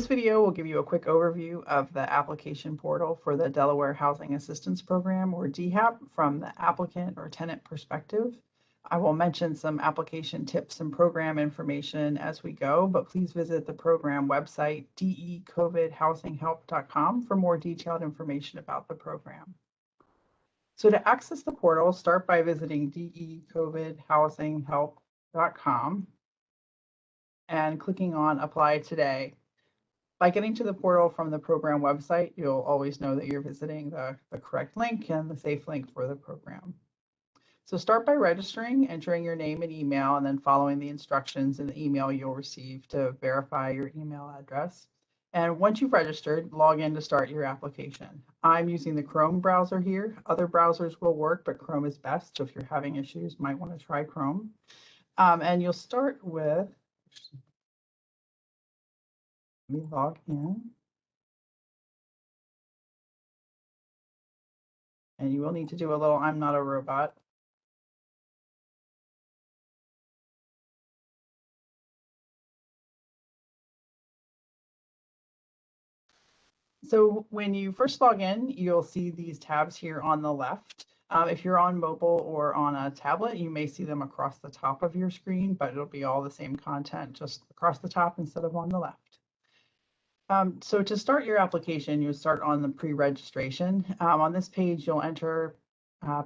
This video will give you a quick overview of the application portal for the Delaware Housing Assistance Program, or DEHAP, from the applicant or tenant perspective. I will mention some application tips and program information as we go, but please visit the program website, decovidhousinghelp.com, for more detailed information about the program. So to access the portal, start by visiting decovidhousinghelp.com and clicking on Apply Today. By getting to the portal from the program website, you'll always know that you're visiting the correct link and the safe link for the program. So start by registering, entering your name and email, and then following the instructions in the email you'll receive to verify your email address. And once you've registered, log in to start your application. I'm using the Chrome browser here. Other browsers will work, but Chrome is best. So if you're having issues, you might want to try Chrome. And you'll start with, let me log in. And you will need to do a little I'm not a robot. So when you first log in, you'll see these tabs here on the left. If you're on mobile or on a tablet, you may see them across the top of your screen, but it'll be all the same content, just across the top instead of on the left. So to start your application, you'll start on the pre-registration. On this page, you'll enter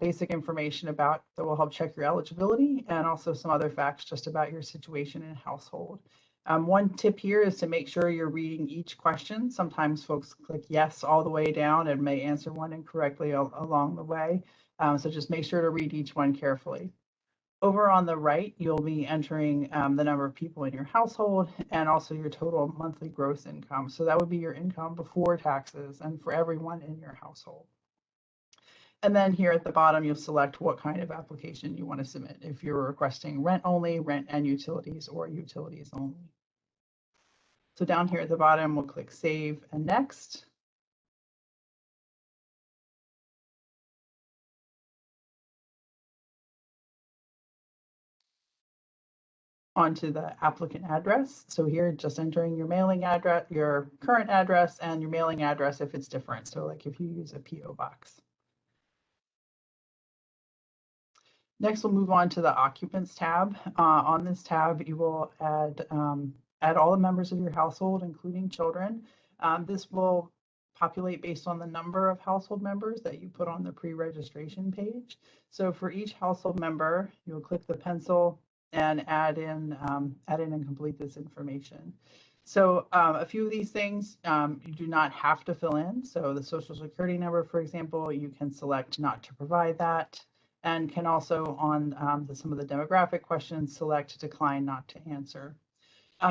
basic information that will help check your eligibility, and also some other facts just about your situation and household. One tip here is to make sure you're reading each question. Sometimes folks click yes all the way down and may answer one incorrectly along the way. So just make sure to read each one carefully. Over on the right, you'll be entering the number of people in your household and also your total monthly gross income. So that would be your income before taxes and for everyone in your household. And then here at the bottom, you'll select what kind of application you want to submit. If you're requesting rent only, rent and utilities, or utilities only. So down here at the bottom, we'll click Save and Next. Onto the applicant address. So here, just entering your mailing address, your current address, and your mailing address if it's different. So like if you use a PO box. Next, we'll move on to the Occupants tab. On this tab, you will add all the members of your household, including children. This will populate based on the number of household members that you put on the pre-registration page. So for each household member, you'll click the pencil and add in and complete this information. So a few of these things you do not have to fill in. So the Social Security number, for example, you can select not to provide that, and can also on some of the demographic questions select decline not to answer.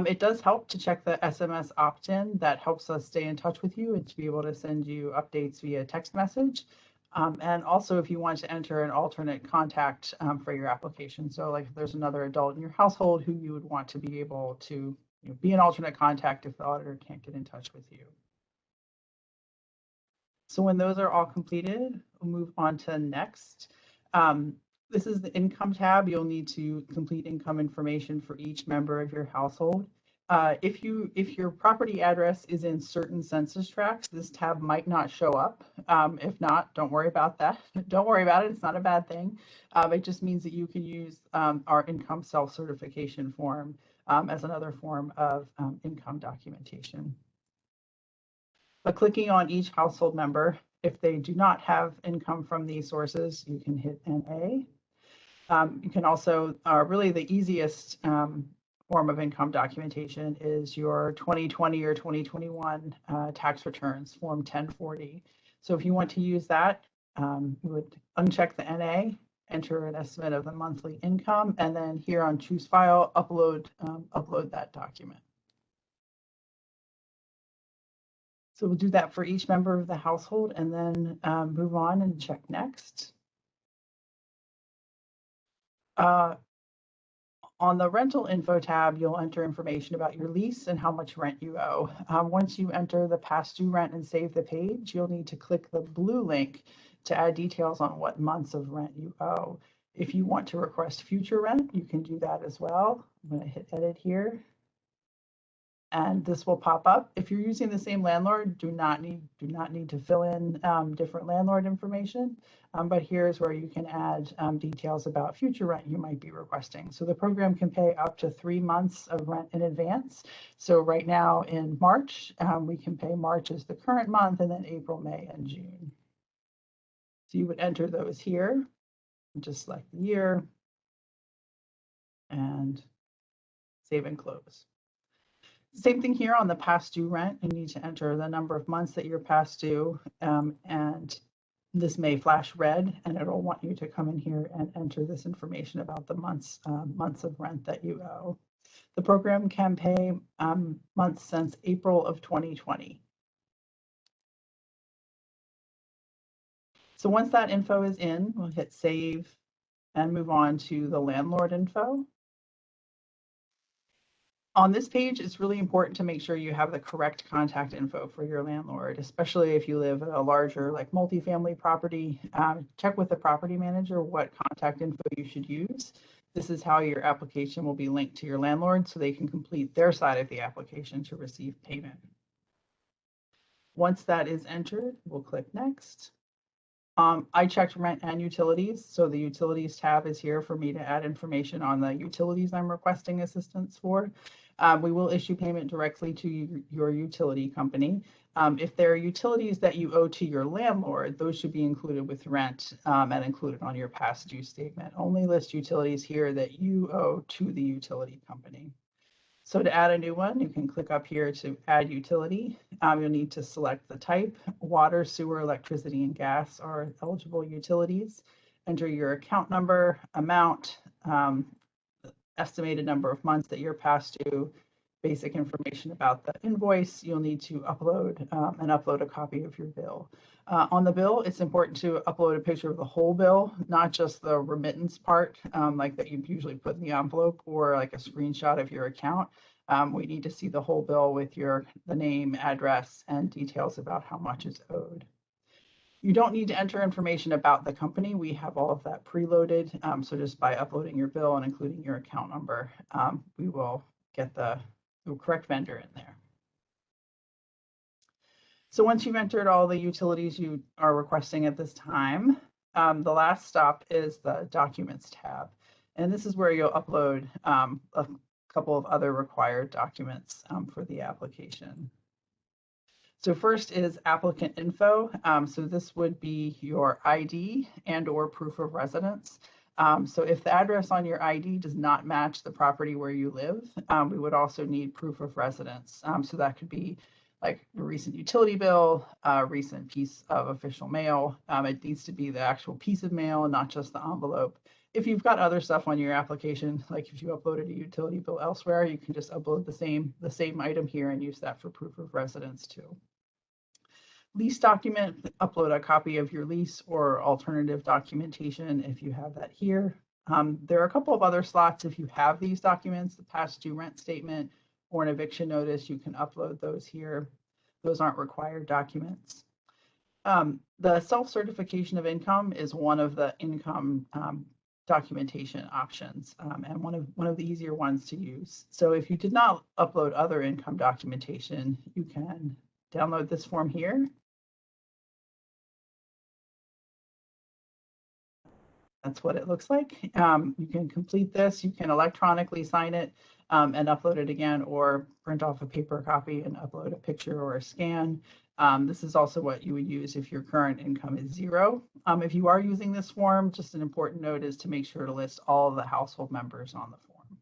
It does help to check the SMS opt-in. That helps us stay in touch with you and to be able to send you updates via text message. And also if you want to enter an alternate contact for your application. So like if there's another adult in your household who you would want to be able to be an alternate contact if the auditor can't get in touch with you. So when those are all completed, we'll move on to next. This is the income tab. You'll need to complete income information for each member of your household. If your property address is in certain census tracts, this tab might not show up. If not, don't worry about that. Don't worry about it. It's not a bad thing. It just means that you can use our income self-certification form as another form of income documentation. But clicking on each household member, if they do not have income from these sources, you can hit NA. You can also, really the easiest form of income documentation is your 2020 or 2021 tax returns, Form 1040. So if you want to use that, you would uncheck the NA, enter an estimate of the monthly income, and then here on Choose File, upload that document. So we'll do that for each member of the household and then move on and check next. On the rental info tab, you'll enter information about your lease and how much rent you owe. Once you enter the past due rent and save the page, you'll need to click the blue link to add details on what months of rent you owe. If you want to request future rent, you can do that as well. I'm going to hit edit here. and this will pop up. If you're using the same landlord, do not need to fill in different landlord information. But here's where you can add details about future rent you might be requesting. So the program can pay up to 3 months of rent in advance. So right now in March, we can pay March as the current month, and then April, May, and June. So you would enter those here, and just select the year, and save and close. Same thing here on the past due rent. You need to enter the number of months that you're past due, and this may flash red, and it'll want you to come in here and enter this information about the months of rent that you owe. The program can pay months since April of 2020. So once that info is in, we'll hit save and move on to the landlord info. On this page, it's really important to make sure you have the correct contact info for your landlord, especially if you live in a larger, like multifamily property. Check with the property manager what contact info you should use. This is how your application will be linked to your landlord so they can complete their side of the application to receive payment. Once that is entered, we'll click next. I checked rent and utilities, so the utilities tab is here for me to add information on the utilities I'm requesting assistance for. We will issue payment directly to your utility company. If there are utilities that you owe to your landlord, those should be included with rent and included on your past due statement. Only list utilities here that you owe to the utility company. So to add a new one, you can click up here to add utility. You'll need to select the type. Water, sewer, electricity, and gas are eligible utilities. Enter your account number, amount, estimated number of months that you're past due, basic information about the invoice. You'll need to upload a copy of your bill. On the bill, it's important to upload a picture of the whole bill, not just the remittance part, like that you usually put in the envelope, or like a screenshot of your account. We need to see the whole bill with the name, address, and details about how much is owed. You don't need to enter information about the company. We have all of that preloaded. So just by uploading your bill and including your account number, we will get the correct vendor in there. So once you've entered all the utilities you are requesting at this time, the last stop is the Documents tab. And this is where you'll upload a couple of other required documents for the application. So first is applicant info. So this would be your ID and or proof of residence. So if the address on your ID does not match the property where you live, we would also need proof of residence. So that could be like a recent utility bill, a recent piece of official mail. It needs to be the actual piece of mail and not just the envelope. If you've got other stuff on your application, like if you uploaded a utility bill elsewhere, you can just upload the same item here and use that for proof of residence too. Lease document, upload a copy of your lease or alternative documentation if you have that here. There are a couple of other slots if you have these documents, the past due rent statement or an eviction notice, you can upload those here. Those aren't required documents. The self-certification of income is one of the income documentation options and one of the easier ones to use. So if you did not upload other income documentation, you can download this form here. That's what it looks like. You can complete this, you can electronically sign it and upload it again, or print off a paper copy and upload a picture or a scan. This is also what you would use if your current income is 0. If you are using this form, just an important note is to make sure to list all of the household members on the form.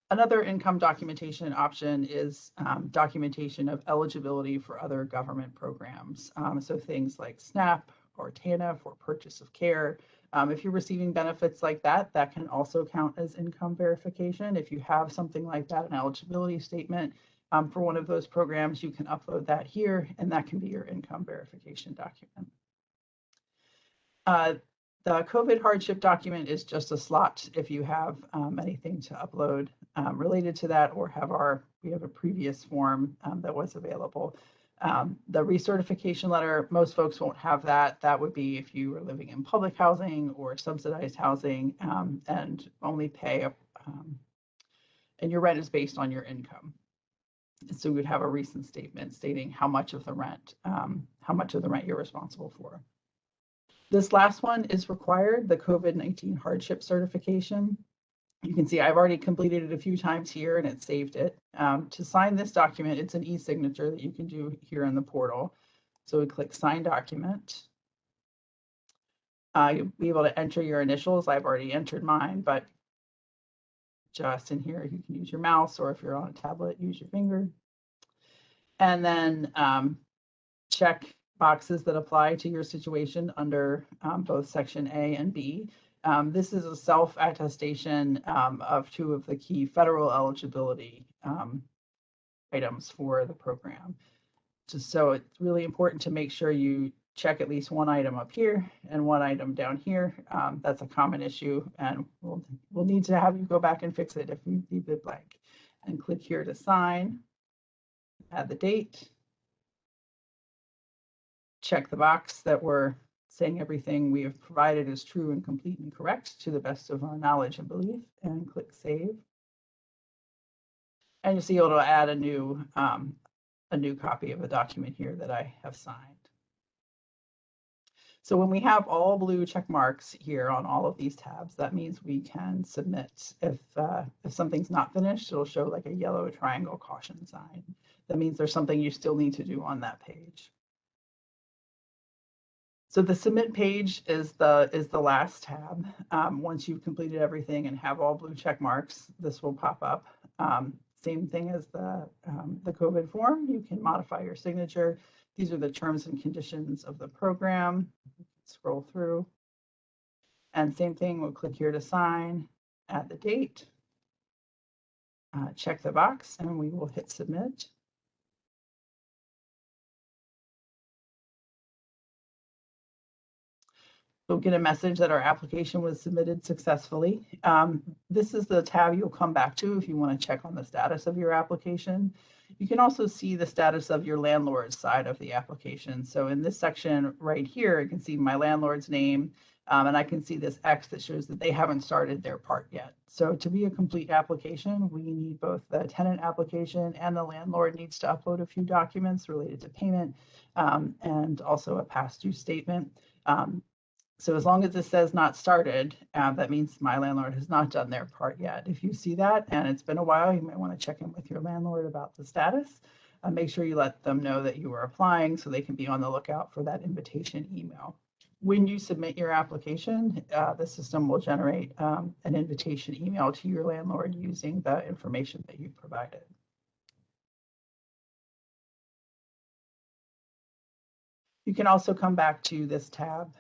Another income documentation option is documentation of eligibility for other government programs. So things like SNAP or TANF or purchase of care. If you're receiving benefits like that, that can also count as income verification. If you have something like that, an eligibility statement for one of those programs, you can upload that here, and that can be your income verification document. The COVID hardship document is just a slot if you have anything to upload related to that, or we have a previous form that was available. The recertification letter, most folks won't have that. That would be if you were living in public housing or subsidized housing and only pay and your rent is based on your income. So we would have a recent statement stating how much of the rent you're responsible for. This last one is required, the COVID-19 hardship certification. You can see I've already completed it a few times here and it saved it. To sign this document, it's an e-signature that you can do here in the portal. So we click Sign Document. You'll be able to enter your initials. I've already entered mine, but just in here, you can use your mouse, or if you're on a tablet, use your finger. And then check boxes that apply to your situation under both Section A and B. This is a self-attestation of two of the key federal eligibility items for the program. So it's really important to make sure you check at least one item up here and one item down here. That's a common issue, and we'll need to have you go back and fix it if you leave it blank. And click here to sign, add the date, check the box that we're saying everything we have provided is true and complete and correct to the best of our knowledge and belief, and click Save. And you'll see it'll add a new copy of the document here that I have signed. So when we have all blue check marks here on all of these tabs, that means we can submit. If something's not finished, it'll show like a yellow triangle caution sign. That means there's something you still need to do on that page. So the submit page is the last tab. Once you've completed everything and have all blue check marks, this will pop up. Same thing as the COVID form. You can modify your signature. These are the terms and conditions of the program. Scroll through. And same thing, we'll click here to sign, add the date, check the box, and we will hit submit. You'll get a message that our application was submitted successfully. This is the tab you'll come back to if you want to check on the status of your application. You can also see the status of your landlord's side of the application. So in this section right here, you can see my landlord's name, and I can see this X that shows that they haven't started their part yet. So to be a complete application, we need both the tenant application and the landlord needs to upload a few documents related to payment and also a past due statement. So as long as it says not started, that means my landlord has not done their part yet. If you see that and it's been a while, you might want to check in with your landlord about the status. Make sure you let them know that you are applying so they can be on the lookout for that invitation email. When you submit your application, the system will generate an invitation email to your landlord using the information that you provided. You can also come back to this tab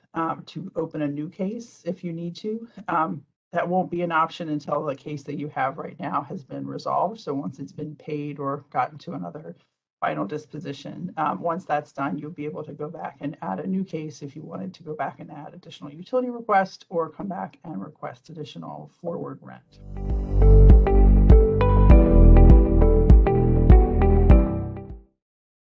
to open a new case if you need to. That won't be an option until the case that you have right now has been resolved. So once it's been paid or gotten to another final disposition, once that's done, you'll be able to go back and add a new case if you wanted to go back and add additional utility request or come back and request additional forward rent.